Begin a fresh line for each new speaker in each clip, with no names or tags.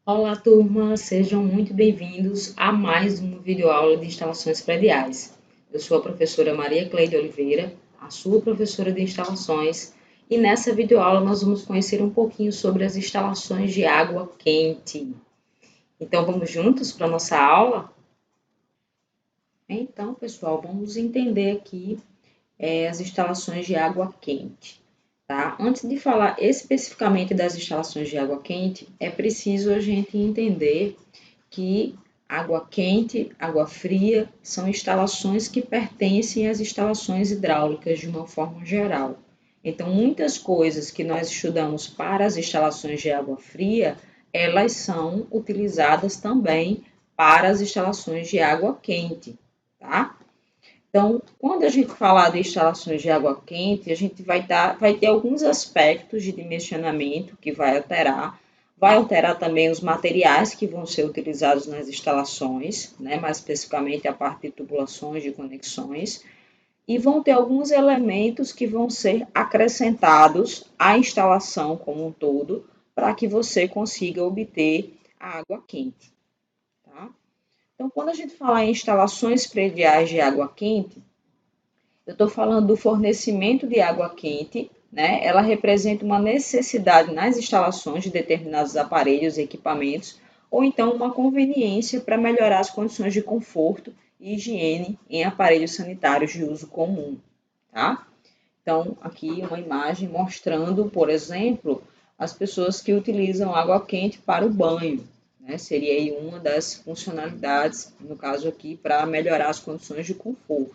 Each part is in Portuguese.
Olá, turma! Sejam muito bem-vindos a mais uma videoaula de instalações prediais. Eu sou a professora Maria Cleide Oliveira, a sua professora de instalações, e nessa videoaula nós vamos conhecer um pouquinho sobre as instalações de água quente. Então, vamos juntos para a nossa aula? Então, pessoal, vamos entender aqui as instalações de água quente. Tá? Antes de falar especificamente das instalações de água quente, é preciso a gente entender que água quente, água fria são instalações que pertencem às instalações hidráulicas de uma forma geral. Então, muitas coisas que nós estudamos para as instalações de água fria, elas são utilizadas também para as instalações de água quente, tá? Então, quando a gente falar de instalações de água quente, a gente vai ter alguns aspectos de dimensionamento que vai alterar também os materiais que vão ser utilizados nas instalações, né, mais especificamente a parte de tubulações, de conexões, e vão ter alguns elementos que vão ser acrescentados à instalação como um todo, para que você consiga obter a água quente, tá? Então, quando a gente fala em instalações prediais de água quente, eu estou falando do fornecimento de água quente, né? Ela representa uma necessidade nas instalações de determinados aparelhos e equipamentos, ou então uma conveniência para melhorar as condições de conforto e higiene em aparelhos sanitários de uso comum, tá? Então, aqui uma imagem mostrando, por exemplo, as pessoas que utilizam água quente para o banho, né? Seria aí uma das funcionalidades, no caso aqui, para melhorar as condições de conforto.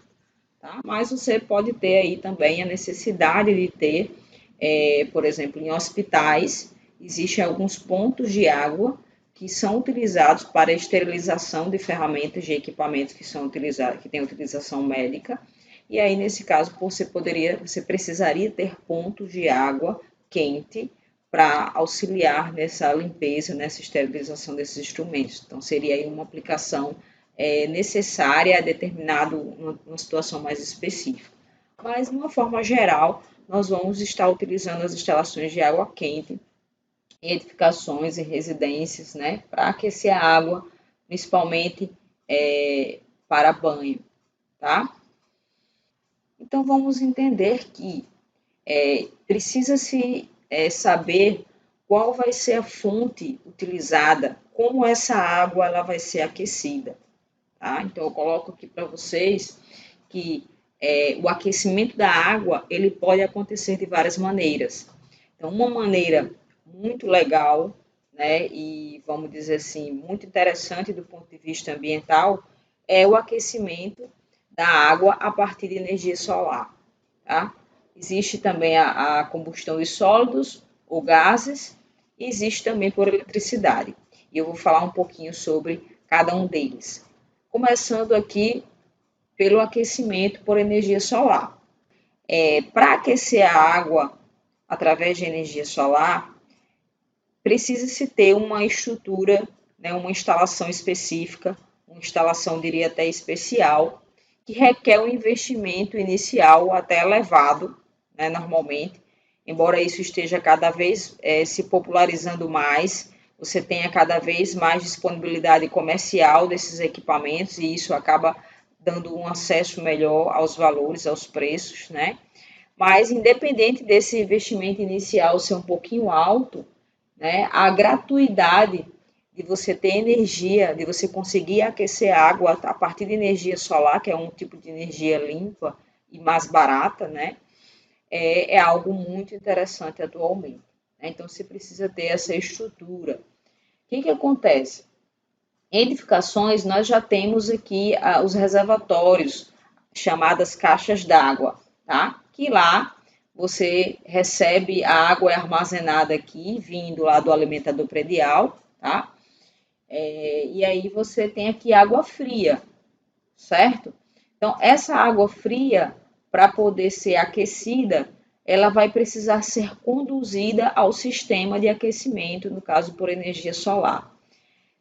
Tá? Mas você pode ter aí também a necessidade de ter, por exemplo, em hospitais, existem alguns pontos de água que são utilizados para esterilização de ferramentas de equipamentos que são utilizados, que têm utilização médica. E aí, nesse caso, você precisaria ter pontos de água quente para auxiliar nessa limpeza, nessa esterilização desses instrumentos. Então, seria aí uma aplicação necessária a uma situação mais específica. Mas, de uma forma geral, nós vamos estar utilizando as instalações de água quente em edificações e residências, né, para aquecer a água, principalmente para banho, tá? Então, vamos entender que precisa-se saber qual vai ser a fonte utilizada, como essa água ela vai ser aquecida. Tá? Então, eu coloco aqui para vocês que o aquecimento da água ele pode acontecer de várias maneiras. Então, uma maneira muito legal, né, e vamos dizer assim, muito interessante do ponto de vista ambiental, é o aquecimento da água a partir de energia solar. Tá? Existe também a combustão de sólidos ou gases, e existe também por eletricidade. E eu vou falar um pouquinho sobre cada um deles. Começando aqui pelo aquecimento por energia solar. Para aquecer a água através de energia solar, precisa-se ter uma estrutura, né, uma instalação específica, uma instalação, diria até especial, que requer um investimento inicial até elevado, né, normalmente, embora isso esteja cada vez se popularizando mais, você tenha cada vez mais disponibilidade comercial desses equipamentos e isso acaba dando um acesso melhor aos valores, aos preços, né? Mas independente desse investimento inicial ser um pouquinho alto, né, a gratuidade de você ter energia, de você conseguir aquecer água a partir de energia solar, que é um tipo de energia limpa e mais barata, né, é algo muito interessante atualmente. Né? Então, você precisa ter essa estrutura. O que acontece? Em edificações, nós já temos aqui os reservatórios, chamadas caixas d'água, tá? Que lá você recebe a água armazenada aqui, vindo lá do alimentador predial, tá? E aí você tem aqui água fria, certo? Então, essa água fria, para poder ser aquecida, ela vai precisar ser conduzida ao sistema de aquecimento, no caso por energia solar.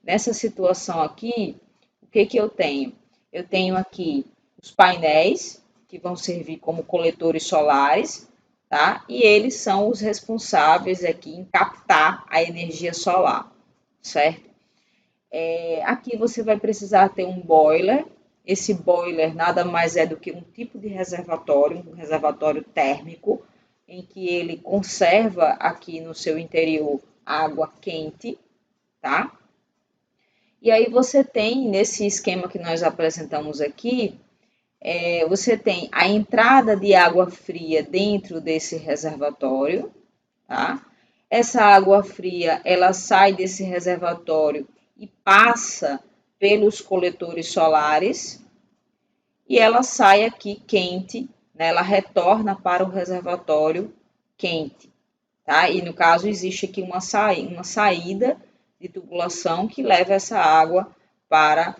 Nessa situação aqui, o que eu tenho? Eu tenho aqui os painéis, que vão servir como coletores solares, tá? E eles são os responsáveis aqui em captar a energia solar. certo? Aqui você vai precisar ter um boiler. Esse boiler nada mais é do que um tipo de reservatório, um reservatório térmico, em que ele conserva aqui no seu interior água quente, tá? E aí você tem, nesse esquema que nós apresentamos aqui, você tem a entrada de água fria dentro desse reservatório, tá? Essa água fria, ela sai desse reservatório e passa pelos coletores solares e ela sai aqui quente, né? Ela retorna para o reservatório quente, tá? E no caso existe aqui uma saída de tubulação que leva essa água para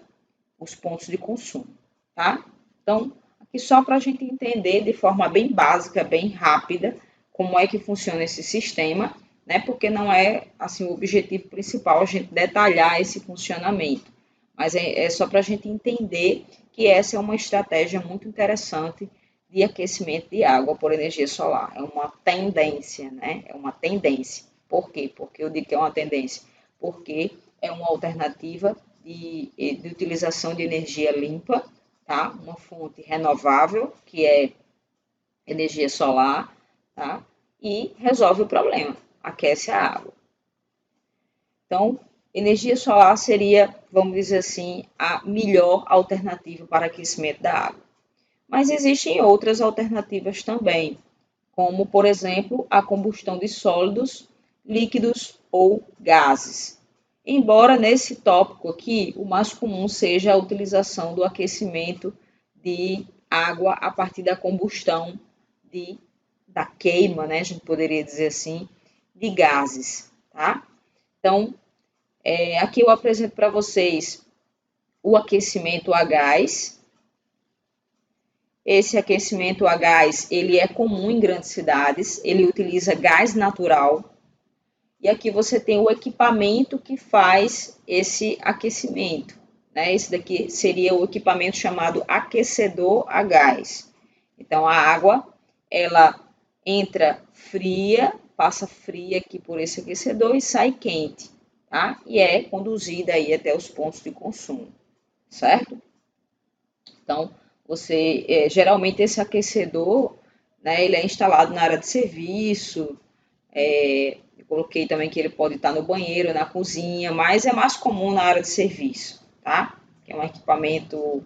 os pontos de consumo, tá? Então, aqui só para a gente entender de forma bem básica, bem rápida, como é que funciona esse sistema, né? Porque não é assim o objetivo principal a gente detalhar esse funcionamento, mas é só para a gente entender que essa é uma estratégia muito interessante de aquecimento de água por energia solar. É uma tendência, né? É uma tendência. Por quê? Porque eu digo que é uma tendência. Porque é uma alternativa de utilização de energia limpa, tá? Uma fonte renovável, que é energia solar, tá? E resolve o problema, aquece a água. Então, energia solar seria, vamos dizer assim, a melhor alternativa para aquecimento da água. Mas existem outras alternativas também, como, por exemplo, a combustão de sólidos, líquidos ou gases. Embora nesse tópico aqui, o mais comum seja a utilização do aquecimento de água a partir da combustão da queima, né, a gente poderia dizer assim, de gases, tá? Então, aqui eu apresento para vocês o aquecimento a gás. Esse aquecimento a gás, ele é comum em grandes cidades, ele utiliza gás natural. E aqui você tem o equipamento que faz esse aquecimento, né? Esse daqui seria o equipamento chamado aquecedor a gás. Então, a água, ela entra fria, passa fria aqui por esse aquecedor e sai quente, tá? E é conduzida aí até os pontos de consumo, certo? Então, geralmente esse aquecedor, né, ele é instalado na área de serviço, eu coloquei também que ele pode estar no banheiro, na cozinha, mas é mais comum na área de serviço, tá? Que é um equipamento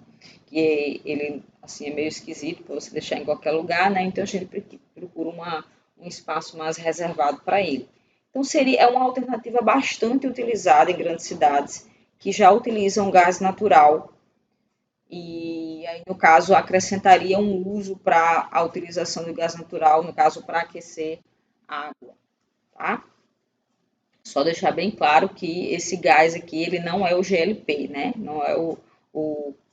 que ele, assim, é meio esquisito para você deixar em qualquer lugar, né? Então a gente procura um espaço mais reservado para ele. Então é uma alternativa bastante utilizada em grandes cidades que já utilizam gás natural e aí, no caso, acrescentaria um uso para a utilização do gás natural, no caso, para aquecer a água, tá? Só deixar bem claro que esse gás aqui, ele não é o GLP, né? Não é o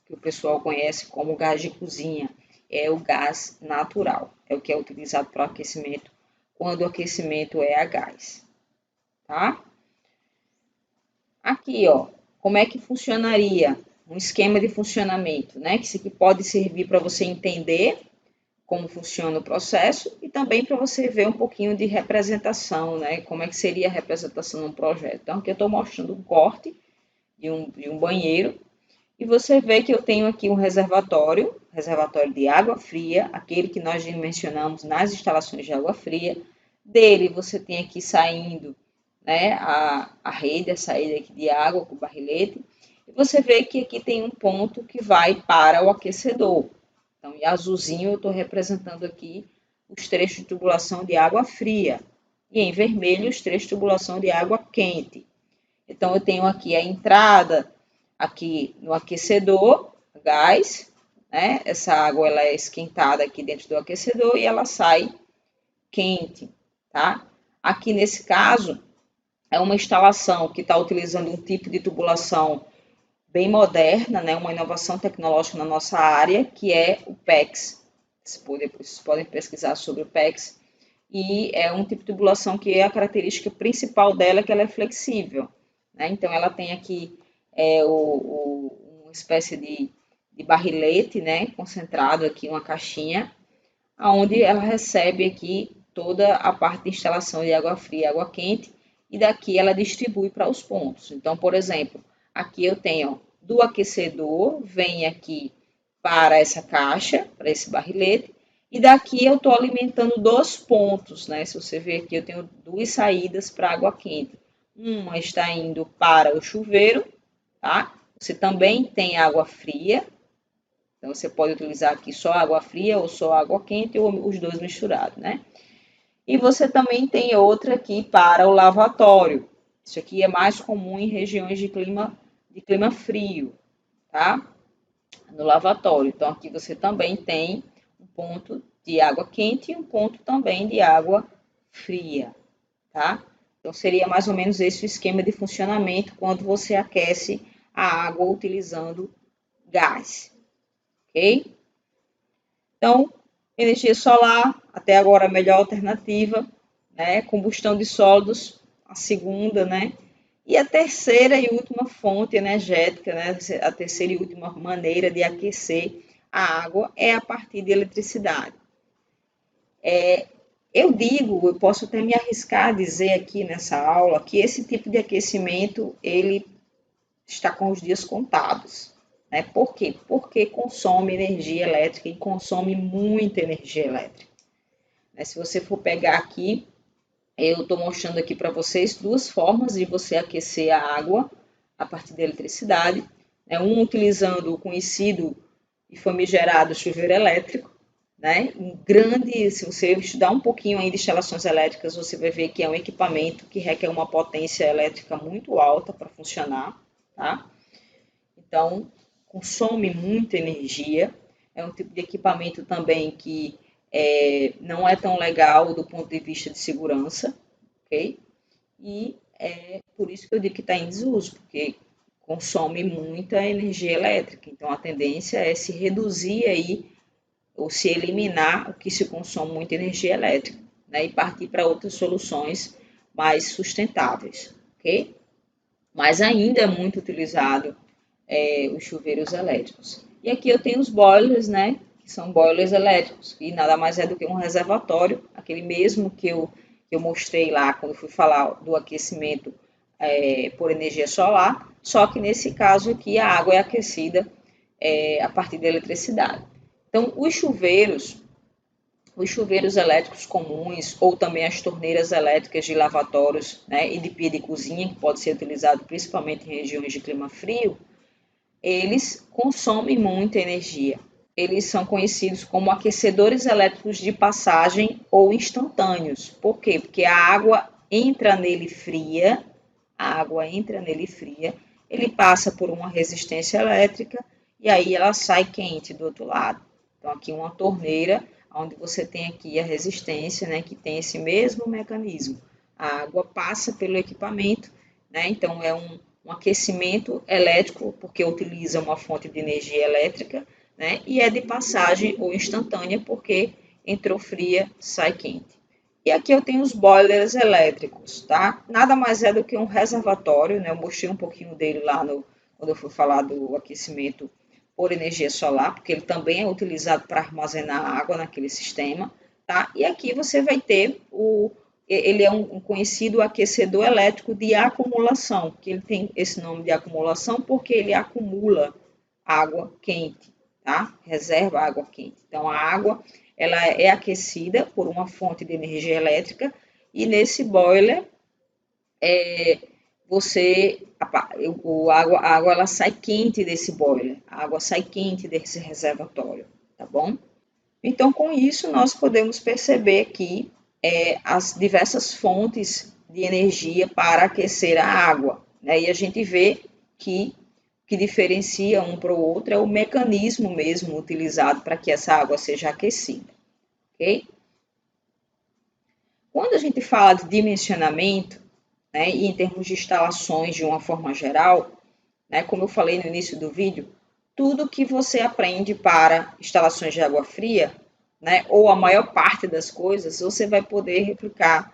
que o pessoal conhece como gás de cozinha, é o gás natural, é o que é utilizado para o aquecimento, quando o aquecimento é a gás, tá? Aqui, ó, como é que funcionaria um esquema de funcionamento, né? Que isso aqui pode servir para você entender como funciona o processo e também para você ver um pouquinho de representação, né? Como é que seria a representação num projeto. Então, aqui eu estou mostrando um corte de um banheiro e você vê que eu tenho aqui um reservatório de água fria, aquele que nós dimensionamos nas instalações de água fria. Dele você tem aqui saindo, né, a rede, a saída aqui de água com o barrilete. E você vê que aqui tem um ponto que vai para o aquecedor. Então, em azulzinho eu estou representando aqui os trechos de tubulação de água fria. E em vermelho os trechos de tubulação de água quente. Então, eu tenho aqui a entrada aqui no aquecedor, gás, né? Essa água ela é esquentada aqui dentro do aquecedor e ela sai quente, tá? Aqui nesse caso, é uma instalação que está utilizando um tipo de tubulação bem moderna, né? Uma inovação tecnológica na nossa área, que é o PEX. Vocês podem pesquisar sobre o PEX. E é um tipo de tubulação que a característica principal dela é que ela é flexível, né? Então, ela tem aqui uma espécie de barrilete, né? Concentrado aqui, uma caixinha, onde ela recebe aqui toda a parte de instalação de água fria e água quente, e daqui ela distribui para os pontos. Então, por exemplo, aqui eu tenho ó, do aquecedor, vem aqui para essa caixa, para esse barrilete, e daqui eu estou alimentando 2 pontos, né? Se você ver aqui, eu tenho 2 saídas para água quente. Uma está indo para o chuveiro, tá? Você também tem água fria, então você pode utilizar aqui só água fria ou só água quente ou os dois misturados, né? E você também tem outra aqui para o lavatório. Isso aqui é mais comum em regiões de clima frio, tá? No lavatório. Então aqui você também tem um ponto de água quente e um ponto também de água fria, tá? Então seria mais ou menos esse o esquema de funcionamento quando você aquece a água utilizando gás, ok? Então, energia solar, até agora a melhor alternativa, né? Combustão de sólidos, a segunda, né? E a terceira e última fonte energética, né? A terceira e última maneira de aquecer a água é a partir de eletricidade. Eu posso até me arriscar a dizer aqui nessa aula que esse tipo de aquecimento, ele está com os dias contados. Né? Por quê? Porque consome energia elétrica e consome muita energia elétrica. Né? Se você for pegar aqui, eu estou mostrando aqui para vocês 2 formas de você aquecer a água a partir da eletricidade. Né? Um utilizando o conhecido e famigerado chuveiro elétrico, né? Se você estudar um pouquinho aí de instalações elétricas, você vai ver que é um equipamento que requer uma potência elétrica muito alta para funcionar, tá? Então, consome muita energia. É um tipo de equipamento também que não é tão legal do ponto de vista de segurança, ok? E é por isso que eu digo que está em desuso, porque consome muita energia elétrica. Então, a tendência é se reduzir aí ou se eliminar o que se consome muita energia elétrica, né, e partir para outras soluções mais sustentáveis, ok? Mas ainda é muito utilizado os chuveiros elétricos. E aqui eu tenho os boilers, né, que são boilers elétricos, e nada mais é do que um reservatório, aquele mesmo que eu mostrei lá quando fui falar do aquecimento por energia solar, só que nesse caso aqui a água é aquecida a partir da eletricidade. Então, os chuveiros elétricos comuns ou também as torneiras elétricas de lavatórios, né, e de pia de cozinha, que pode ser utilizado principalmente em regiões de clima frio, eles consomem muita energia. Eles são conhecidos como aquecedores elétricos de passagem ou instantâneos. Por quê? Porque a água entra nele fria, ele passa por uma resistência elétrica e aí ela sai quente do outro lado. Então, aqui uma torneira, onde você tem aqui a resistência, né, que tem esse mesmo mecanismo. A água passa pelo equipamento, né, então é um aquecimento elétrico, porque utiliza uma fonte de energia elétrica, né, e é de passagem ou instantânea, porque entrou fria, sai quente. E aqui eu tenho os boilers elétricos, tá? Nada mais é do que um reservatório, né? Eu mostrei um pouquinho dele lá quando eu fui falar do aquecimento por energia solar, porque ele também é utilizado para armazenar água naquele sistema, tá? E aqui você vai ter ele é um conhecido aquecedor elétrico de acumulação, que ele tem esse nome de acumulação porque ele acumula água quente, tá? Reserva água quente. Então a água ela é aquecida por uma fonte de energia elétrica e nesse boiler a água ela sai quente desse boiler, a água sai quente desse reservatório, tá bom? Então, com isso, nós podemos perceber aqui as diversas fontes de energia para aquecer a água, né? E a gente vê que o que diferencia um para o outro é o mecanismo mesmo utilizado para que essa água seja aquecida, ok? Quando a gente fala de dimensionamento, né, e em termos de instalações de uma forma geral, né, como eu falei no início do vídeo, tudo que você aprende para instalações de água fria, né, ou a maior parte das coisas, você vai poder replicar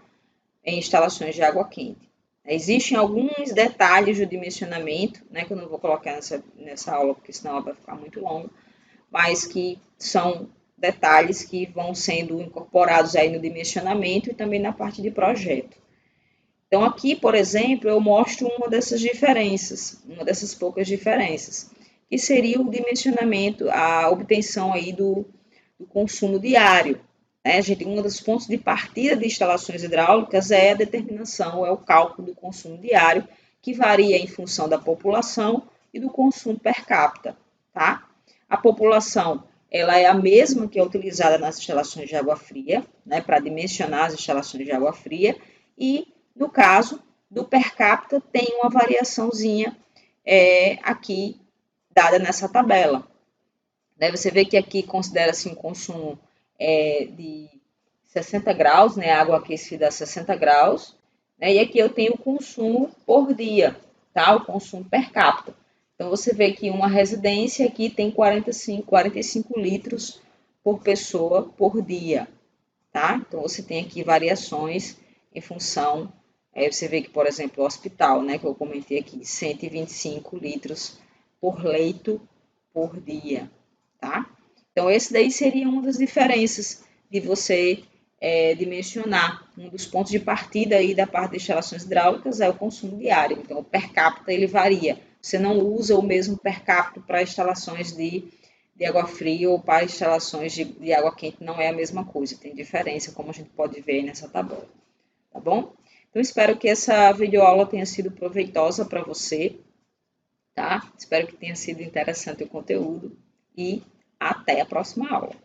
em instalações de água quente. Existem alguns detalhes do dimensionamento, né, que eu não vou colocar nessa aula, porque senão ela vai ficar muito longa, mas que são detalhes que vão sendo incorporados aí no dimensionamento e também na parte de projeto. Então, aqui, por exemplo, eu mostro uma dessas diferenças, uma dessas poucas diferenças, que seria o dimensionamento, a obtenção aí do consumo diário. Né? Um dos pontos de partida de instalações hidráulicas é a determinação, é o cálculo do consumo diário, que varia em função da população e do consumo per capita. Tá? A população ela é a mesma que é utilizada nas instalações de água fria, né, para dimensionar as instalações de água fria, e no caso do per capita tem uma variaçãozinha aqui dada nessa tabela. Você vê que aqui considera-se um consumo de 60 graus, né, água aquecida a 60 graus, né, e aqui eu tenho o consumo por dia, tá, o consumo per capita. Então, você vê que uma residência aqui tem 45 litros por pessoa por dia, tá? Então, você tem aqui variações em função, você vê que, por exemplo, o hospital, né, que eu comentei aqui, 125 litros por leito por dia, tá? Então, esse daí seria uma das diferenças de você dimensionar. Um dos pontos de partida aí da parte de instalações hidráulicas é o consumo diário. Então, o per capita ele varia. Você não usa o mesmo per capita para instalações de água fria ou para instalações de água quente, não é a mesma coisa. Tem diferença, como a gente pode ver nessa tabela. Tá bom? Então, espero que essa videoaula tenha sido proveitosa para você. Tá? Espero que tenha sido interessante o conteúdo e até a próxima aula.